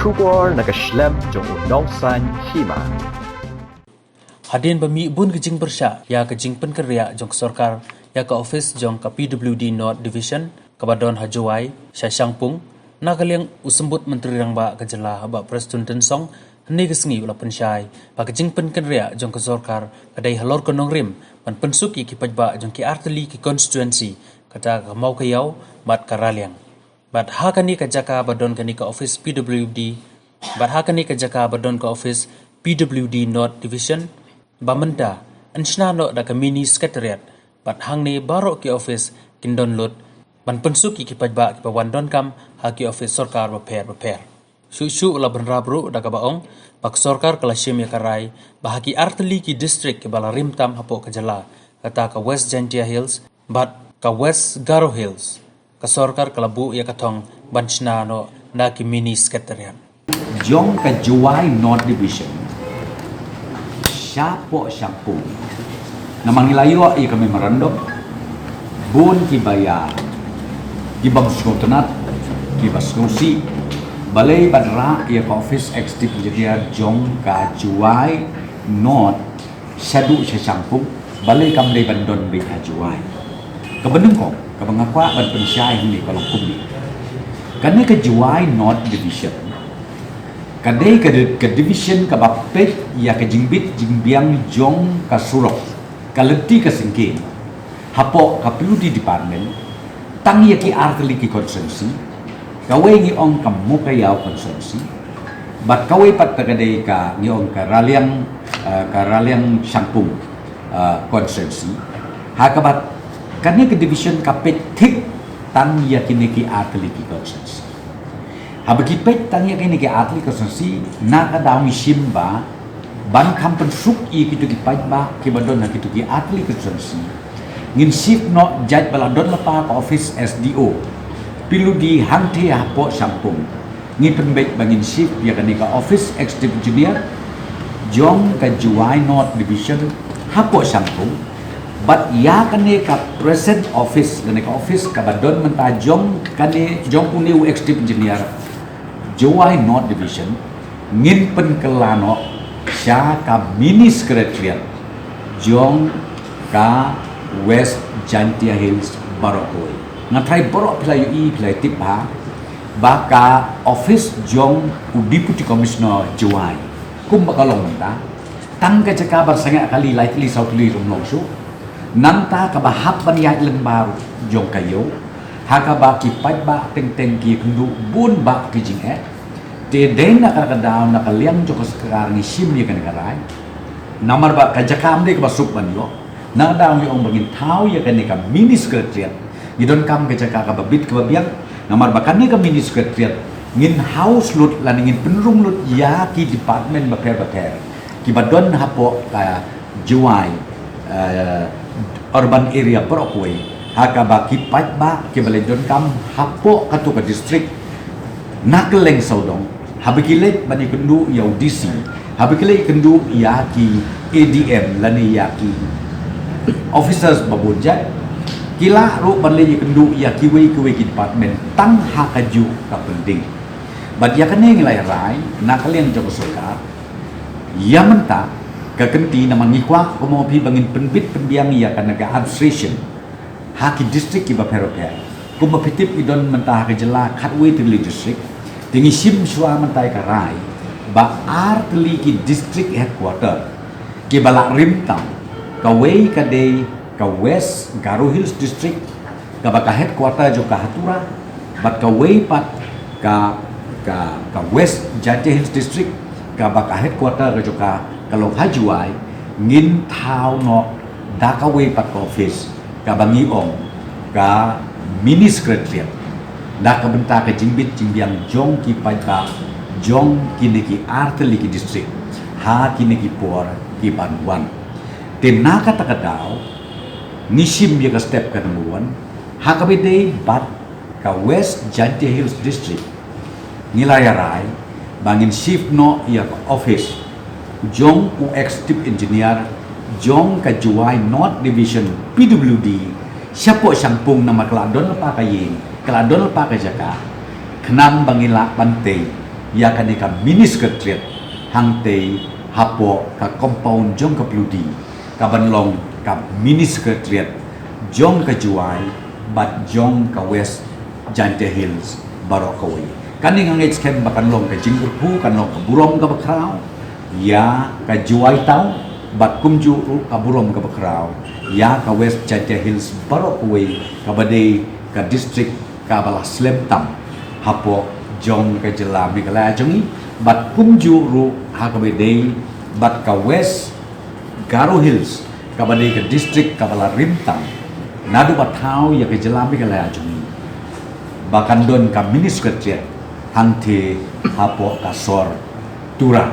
Shubor nakaslem jong unongsan hima. Hadin bami bun kejing bersya ya kejing penkerja jong sorkar ya ke office jong ke PWD North Division kabadon Hajuai Syashangpung nakaliang usembut menteri rangba kejelah ba Preston Tensong ni kesengi ula pensyai ba kejing penkerja jong ke sorkar kadai halor konong rim man pensuk ki pajba jong ki arteli ki constituency kata ke mau ke yau bat karaliang bat hakani ke jaka badon kani ke office PWD bat hakani ke jaka badon ke office PWD North Division Bamenda, ansna no da mini secretariat, bat hang ni baro ki office kin download, ban pensuki ki pajba ki pawan don kam ha ki office sorkar repair. Shu ula benrabru da baong, bak sorkar kala shim ya karai, bahaki arteli ki district ki bala rimtam hapo kajala, kata ka West Jantia Hills, bat ka West Garo Hills, ka sorkar kala bu ya katong bansna no da ki mini secretariat. Jong ka Juwai North Division. Siapo siapo namang ilayo i kami merendok bun kibaya kibab skotenat kibas skosi balai badra ia ka office executive engineer jong ka Juwai North Sadu Syashangpung balai kam dei bandon be ka Juwai kabendung ko kabangakwa ban pensyai ni kalau kumbi kana ka Juwai North Division kadai ke division ke bapet ya ke jingbit jingbiang jong ka surok ka leti ka singkin hapo ka PWD department tang ya ki arteli ki konsensi kawai ngi ong ka mukayau konsensi bat kawai pat kadai ka ngi ong ka raliang Syangpung konsensi hakabat kani ke division ka petik tang ya ki arteli ki konsensi habagi pet tanya kini ke atli konsensi naka daungi simba ban kampen suk i kitu ki pajba ki badon na kitu ki atli konsensi ngin sip no jaj baladon lepa ka office SDO pilu di hangte hapo Syangpung ngin pembek bangin sip ya kani ka office executive engineer jong ka Juwai North Division hapo Syangpung but ya kani ka present office kani ka office ka badon mentajong kani jong uniu executive engineer Juwai North Division ngin penkelano siya ka mini secretariat jong ka West Jantia Hills Barokoy nga try borok pilayo i pilay tipha baka office jong deputy commissioner Juwai kum bakalong menta tang ka jaka barsanga kali likely sautli rumlong syo nanta ka bahap baniyat lembar jong kayo haka ba ki pajba teng ki kundu bun ba ki jing Tedeng na kadang nakaliang joko sekarang isim ya kan karai namar ba kajakam de ka basuk man yo na daw yung bagin tao ya kan ka mini secretariat gidon kam kajaka ka babit ka babiang namar ba kan ka mini secretariat ngin house lut lan ngin penrung lut ya ki department baper ki badon hapo ka Juwai urban area Parkway haka ba ki pajba ki balendon kam hapo katu ka district nakeleng saudong habikile bani kendu ya DC habikile kendu ya ki ADM lani ya ki officers babunjat kila ru banle kendu ya ki we ki department tang hakaju ka penting bad ya kane ngilai rai nakeleng joko sorkar ya menta ka kenti naman ngikwa kumo pi bangin penbit penbiang ya kanaga administration haki district ki baperoper kumo pitip idon menta ka jela khatwe tili district tingi sim suwa mentai karai ba arteli ki district headquarter ki balak rimtam ka wei ka de ka West Garo Hills district ka baka headquarter jo ka Hatura bat ka wei pat ka West Jantia Hills district ka baka headquarter jo ka Long Hajuai ngin thao no da ka wei pat ka office ka bangi ong ka mini secretariat da ka benta ka jingbit jingbiang jong ki pajba jong kini ki arteli ki district ha kini ki por ki banwan te naka takadaw nisim ya ka step ka number 1 ha ka bidei bat ka West Jantia Hills district nilayaray bangin shift no ya ka office jong u executive engineer jong ka Juwai North Division PWD siapo Syangpung na makladon pa kaying kaladon pa ka jaka kenam bangila pante ya kanika mini secretariat hang te hapo ka compound jong ka pludi ka banlong ka mini secretariat jong ka juai bat jong ka west Jante Hills Barokaway kaning ang HKM bakanlong ka jingurpu kanlong ka burom ka bakraw ya ka juai tau bat kumju ka burom ka bakraw ya ka west Jante Hills Barokaway ka badai ka district ka bala Slemtam hapo jong ka jela Meghalaya jongi bat kumju ru ha ka badai bat ka west Garo Hills ka badai ka district ka bala Rimtam nadu batau ya ka jela Meghalaya jongi bahkan don ka mini secretariat hangte hapo kasor tura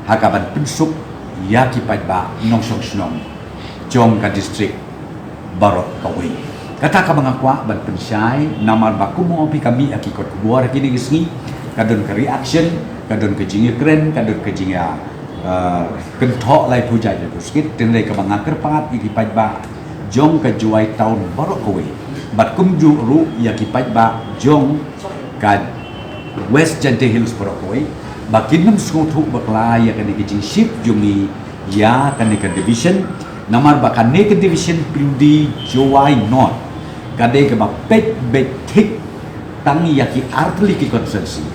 hakaban pensuk ya kipat ba nong song snong jong ka district Barok Kawi kata ka mga kwa ban pensyai namar ba kumo pi kami akikot buar kini gisni kadon ka reaction kadon ka jingi kren kadon ka jinga kentok lai puja je skit tenai ka mga kerpat ikipat ba jong ka juai tahun Barok Kawi bat kumju ru ya kipat ba jong ka West Jante Hills Barokaway bakinam skutu bakla ya kan ki ship jungi ya kan ka division namar bakan ne ka division pildi Jowai North kade ka ba pet betik tangi ya ki artli ki konsensi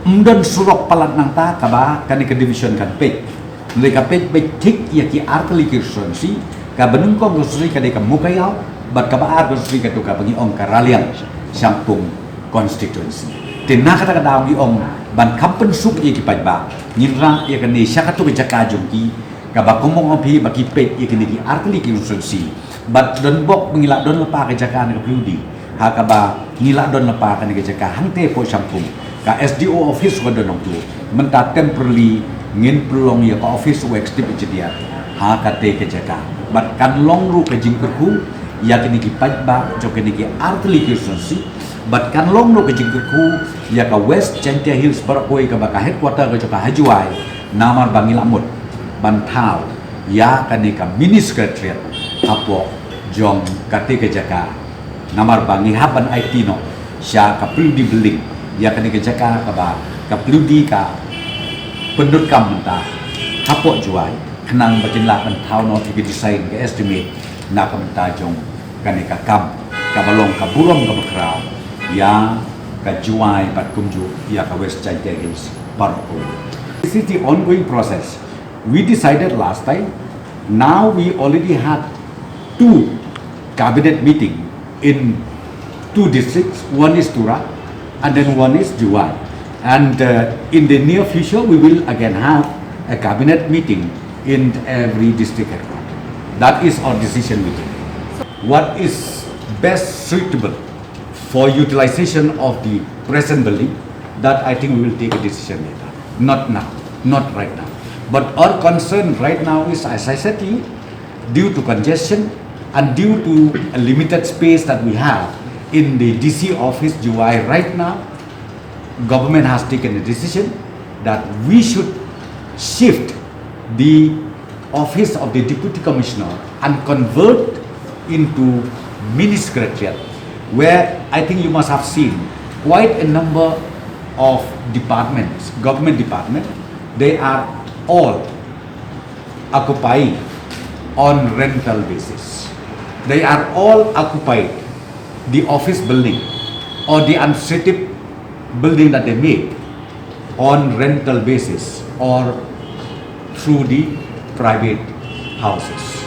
umdan surok palat nang ta ka ba kan ka division kan pet mereka pet betik ya ki artli ki konsensi ka benungkong gusri kade ka mukayau bat ka ba ar gusri ka tu ka bangi ong karalian Sampung constituency tenna kata daw gi ong ban kampen suk ye ki pajba nginra ye kan ni syakatu ke jaka jongki ka ba komong opi ba ki pet ye kan ni artli ki usunsi bat don bok ngila don lepa ke jaka na pludi ha ka ba ngila don lepa ka ke jaka hangte po Sampung ka SDO office ko don tu menta temporarily ngin pelong ye ka office works tip jedia ha ka te ke jaka bat kan long ru ke jingkerku ya kan ni ki pajba jo kan ni artli ki usunsi bat kan long no kejingku ya ka West Jante Hills Barokaway ka baka headquarter ka ka hajuai namar bangilamut bantau ya kan ka mini secretariat apo jong kate ka jaka namar bangi haban IT no sya ka pludi building ya kan ka jaka ka ba ka pludi ka pendut kam menta apo juai kenang bakinla bantau no ki design ka estimate na ka menta jong kan ka kam ka balong ka burom ka bakraw ya ka juai pat kumju ya ka West Jante Hills Barokaway. This is the ongoing process. We decided last time. Now we already had 2 cabinet meeting in 2 districts. One is Tura and then one is Juai. And in the near future we will again have a cabinet meeting in every district headquarters. That is our decision meeting. What is best suitable for utilization of the present building, that I think we will take a decision later. Not now, not right now. But our concern right now is, as I said to you, due to congestion and due to a limited space that we have in the DC office Juai right now, government has taken a decision that we should shift the office of the Deputy Commissioner and convert into mini secretariat, where I think you must have seen quite a number of departments, government departments, they are all occupying on rental basis. They are all occupied the office building or the administrative building that they make on rental basis or through the private houses.